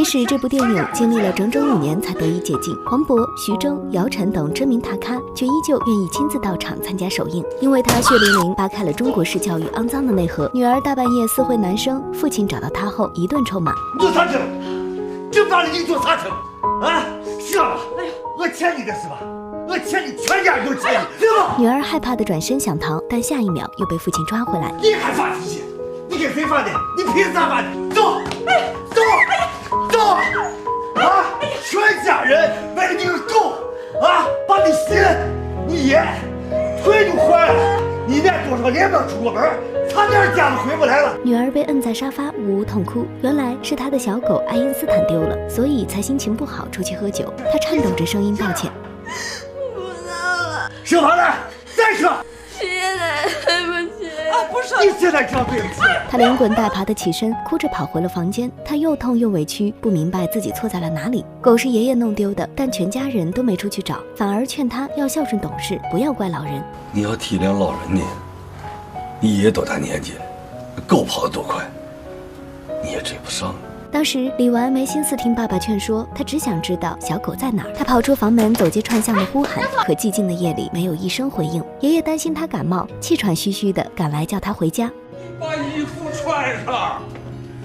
即使这部电影经历了整整5年才得以解禁，黄渤、徐峥、姚晨等知名大咖却依旧愿意亲自到场参加首映，因为他血淋淋扒开了中国式教育肮脏的内核。女儿大半夜私会男生，父亲找到他后一顿臭骂：“你做啥去了？这么大的你做啥去了？啊，行了，哎呦，我欠你的是吧？我欠你，全家人都欠你，对吧？”女儿害怕的转身想逃，但下一秒又被父亲抓回来。你还发脾气？你跟谁发的？你凭啥发的？走，走，走！啊！全家人为了你个狗啊，把你心、你眼、腿都坏了。你连多少年没出过门，差点家都回不来了。女儿被摁在沙发，呜呜痛哭。原来是她的小狗爱因斯坦丢了，所以才心情不好出去喝酒。她颤抖着声音道歉：“不闹了，说完了，再说。爷奶，对不起。不是，你现在叫对不起。”她连滚带爬的起身，哭着跑回了房间。她又痛又委屈，不明白自己错在了哪里。狗是爷爷弄丢的，但全家人都没出去找，反而劝她要孝顺懂事，不要怪老人。你要体谅老人呢，你爷爷多大年纪了，狗跑得多快，你也追不上。当时李纨没心思听爸爸劝说，她只想知道小狗在哪儿。她跑出房门，走街串巷的呼喊，可寂静的夜里没有一声回应。爷爷担心她感冒，气喘吁吁的赶来叫她回家。把衣服穿上，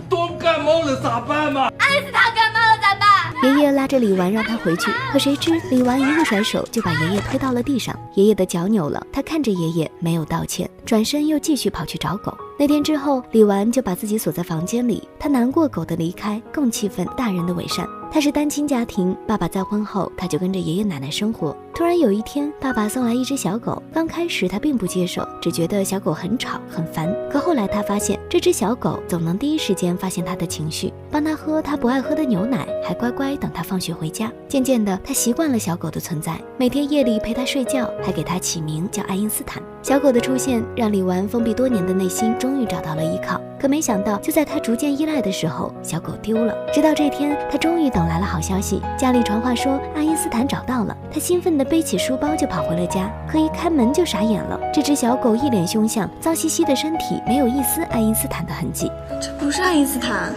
都感冒了咋办嘛？爱死他感冒了咋办？爷爷拉着李纨让她回去，可谁知李纨一个甩手就把爷爷推到了地上。爷爷的脚扭了，他看着爷爷没有道歉，转身又继续跑去找狗。那天之后，李纨就把自己锁在房间里，她难过狗的离开，更气愤大人的伪善。她是单亲家庭，爸爸再婚后，她就跟着爷爷奶奶生活。突然有一天，爸爸送来一只小狗，刚开始她并不接受，只觉得小狗很吵很烦。可后来她发现，这只小狗总能第一时间发现她的情绪，帮她喝她不爱喝的牛奶，还乖乖等她放学回家。渐渐的，她习惯了小狗的存在，每天夜里陪她睡觉，还给她起名叫爱因斯坦。小狗的出现让李纨封闭多年的内心终于找到了依靠，可没想到就在她逐渐依赖的时候，小狗丢了。直到这天，她终于等来了好消息，家里传话说爱因斯坦找到了。她兴奋地背起书包就跑回了家，可一开门就傻眼了，这只小狗一脸凶相，脏兮兮的身体没有一丝爱因斯坦的痕迹。这不是爱因斯坦，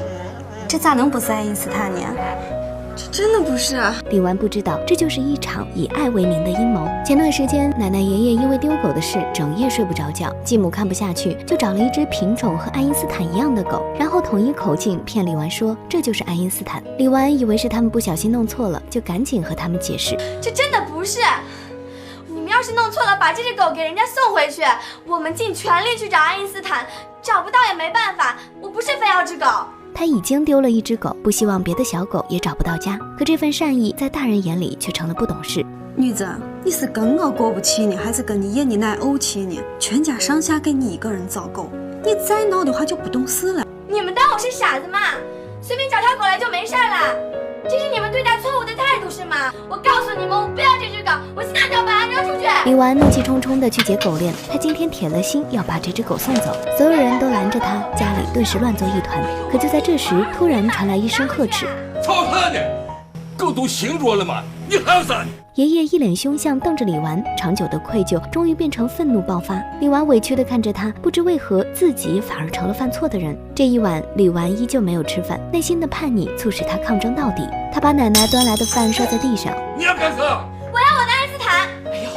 这咋能不是爱因斯坦呢？这真的不是啊！李纨不知道，这就是一场以爱为名的阴谋。前段时间，奶奶爷爷因为丢狗的事整夜睡不着觉，继母看不下去，就找了一只品种和爱因斯坦一样的狗，然后统一口径骗李纨说这就是爱因斯坦。李纨以为是他们不小心弄错了，就赶紧和他们解释，这真的不是。你们要是弄错了，把这只狗给人家送回去，我们尽全力去找爱因斯坦，找不到也没办法，我不是非要只狗。他已经丢了一只狗，不希望别的小狗也找不到家。可这份善意在大人眼里却成了不懂事。女子，你是跟我过不去呢，还是跟你爷你奶怄气呢？全家上下给你一个人造狗，你再闹的话就不懂事了。你们当我是傻子吗？随便找条狗来就没事了？这是你们对待错误的态度是吗？我告诉你们，我不要这只狗，我现在就要把它扔出去！李纨怒气冲冲地去解狗链，她今天铁了心要把这只狗送走，所有人都拦着她，家里顿时乱作一团。可就在这时，突然传来一声呵斥：“操他呢！狗都醒着了吗？你还要啥？”爷爷一脸凶相瞪着李纨，长久的愧疚终于变成愤怒爆发。李纨委屈地看着他，不知为何自己反而成了犯错的人。这一晚，李纨依旧没有吃饭，内心的叛逆促使她抗争到底。她把奶奶端来的饭摔在地上。你要干啥？我要我的爱因斯坦！哎呦，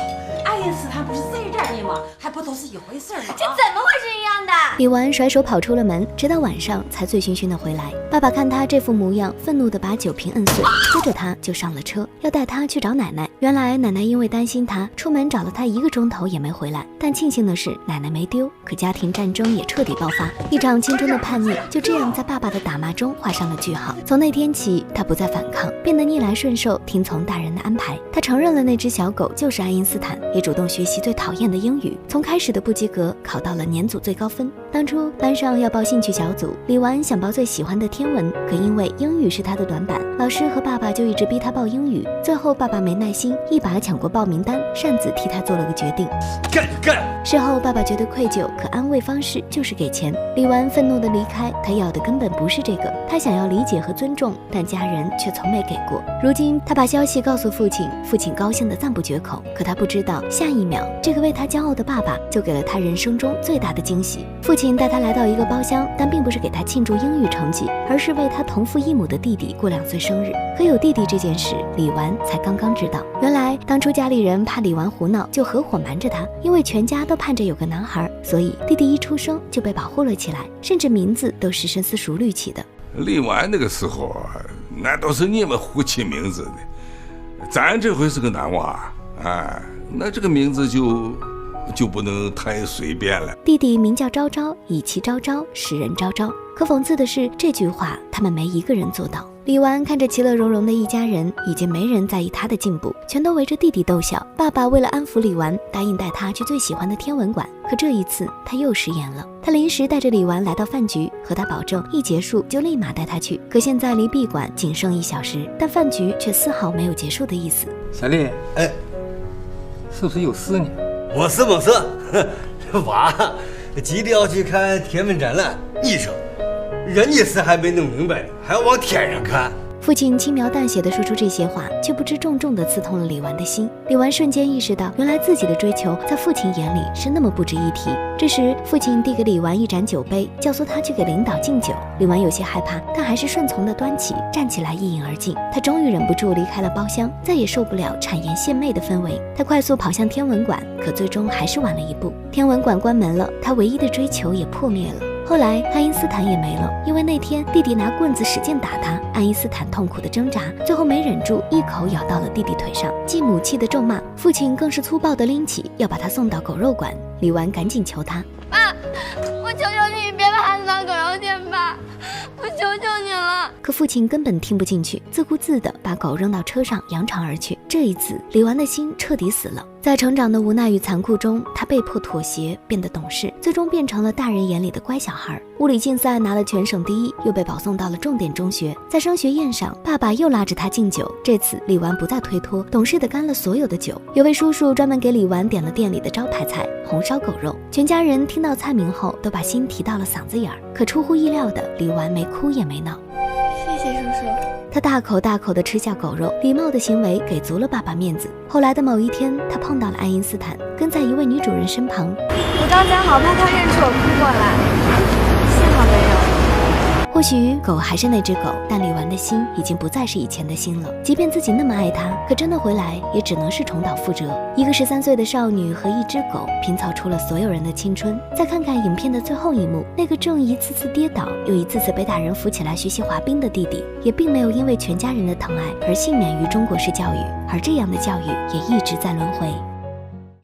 爱因斯坦不是在这儿呢吗？还不都是一回事吗？这怎么会是一样的？李纨甩手跑出了门，直到晚上才醉醺醺的回来。爸爸看他这副模样，愤怒地把酒瓶摁碎，拖着他就上了车，要带他去找奶奶。原来奶奶因为担心他，出门找了他1个钟头也没回来。但庆幸的是，奶奶没丢。可家庭战争也彻底爆发，一场青春的叛逆就这样在爸爸的打骂中画上了句号。从那天起，他不再反抗，变得逆来顺受，听从大人的安排。他承认了那只小狗就是爱因斯坦，也主动学习最讨厌的英语，从开始的不及格考到了年组最高分。当初班上要报兴趣小组，李纨想报最喜欢的天文，可因为英语是他的短板，老师和爸爸就一直逼他报英语。最后爸爸没耐心，一把抢过报名单，擅自替他做了个决定。干！事后爸爸觉得愧疚，可安慰方式就是给钱。李纨愤怒地离开，他要的根本不是这个，他想要理解和尊重，但家人却从没给过。如今他把消息告诉父亲，父亲高兴得赞不绝口，可他不知道，下一秒这个为他骄傲的爸爸就给了他人生中最大的惊喜。父亲亲带他来到一个包厢，但并不是给他庆祝英语成绩，而是为他同父异母的弟弟过2岁生日。可有弟弟这件事，李纨才刚刚知道。原来当初家里人怕李纨胡闹，就合伙瞒着他，因为全家都盼着有个男孩，所以弟弟一出生就被保护了起来，甚至名字都是深思熟虑起的。李纨那个时候，那都是你们胡起名字的，咱这回是个男娃，那这个名字就不能太随便了。弟弟名叫昭昭，以其昭昭，使人昭昭。可讽刺的是，这句话他们没一个人做到。李纨看着其乐融融的一家人，已经没人在意他的进步，全都围着弟弟逗笑。爸爸为了安抚李纨，答应带他去最喜欢的天文馆。可这一次他又食言了。他临时带着李纨来到饭局，和他保证一结束就立马带他去。可现在离闭馆仅剩1小时，但饭局却丝毫没有结束的意思。小丽，哎，是不是有事呢？没事没事，娃急着要去看天文展览，你说人家是还没弄明白呢，还要往天上看。父亲轻描淡写地说出这些话，却不知重重地刺痛了李纨的心。李纨瞬间意识到，原来自己的追求在父亲眼里是那么不值一提。这时，父亲递给李纨一盏酒杯，教唆他去给领导敬酒。李纨有些害怕，但还是顺从地端起，站起来一饮而尽。他终于忍不住离开了包厢，再也受不了谗言献媚的氛围。他快速跑向天文馆，可最终还是晚了一步。天文馆关门了，他唯一的追求也破灭了。后来爱因斯坦也没了，因为那天弟弟拿棍子使劲打他，爱因斯坦痛苦的挣扎，最后没忍住一口咬到了弟弟腿上。继母气的咒骂，父亲更是粗暴的拎起要把他送到狗肉馆。李纨赶紧求他：爸，我求求你别把他送到狗肉店吧，我求求你了。可父亲根本听不进去，自顾自地把狗扔到车上，扬长而去。这一次，李纨的心彻底死了。在成长的无奈与残酷中，他被迫妥协，变得懂事，最终变成了大人眼里的乖小孩。物理竞赛拿了全省第1，又被保送到了重点中学。在升学宴上，爸爸又拉着他敬酒，这次李纨不再推脱，懂事地干了所有的酒。有位叔叔专门给李纨点了店里的招牌菜红烧狗肉。全家人听到菜名后，都把心提到了嗓子眼儿。可出乎意料的，李纨没哭也没闹。谢谢叔叔。他大口大口地吃下狗肉，礼貌的行为给足了爸爸面子。后来的某一天，他碰到了爱因斯坦，跟在一位女主人身旁。我刚才好怕他认出我扑过来，幸好没有。或许狗还是那只狗，但李纨的心已经不再是以前的心了。即便自己那么爱它，可真的回来也只能是重蹈覆辙。一个13岁的少女和一只狗拼凑出了所有人的青春。再看看影片的最后一幕，那个正一次次跌倒又一次次被大人扶起来学习滑冰的弟弟，也并没有因为全家人的疼爱而幸免于中国式教育，而这样的教育也一直在轮回。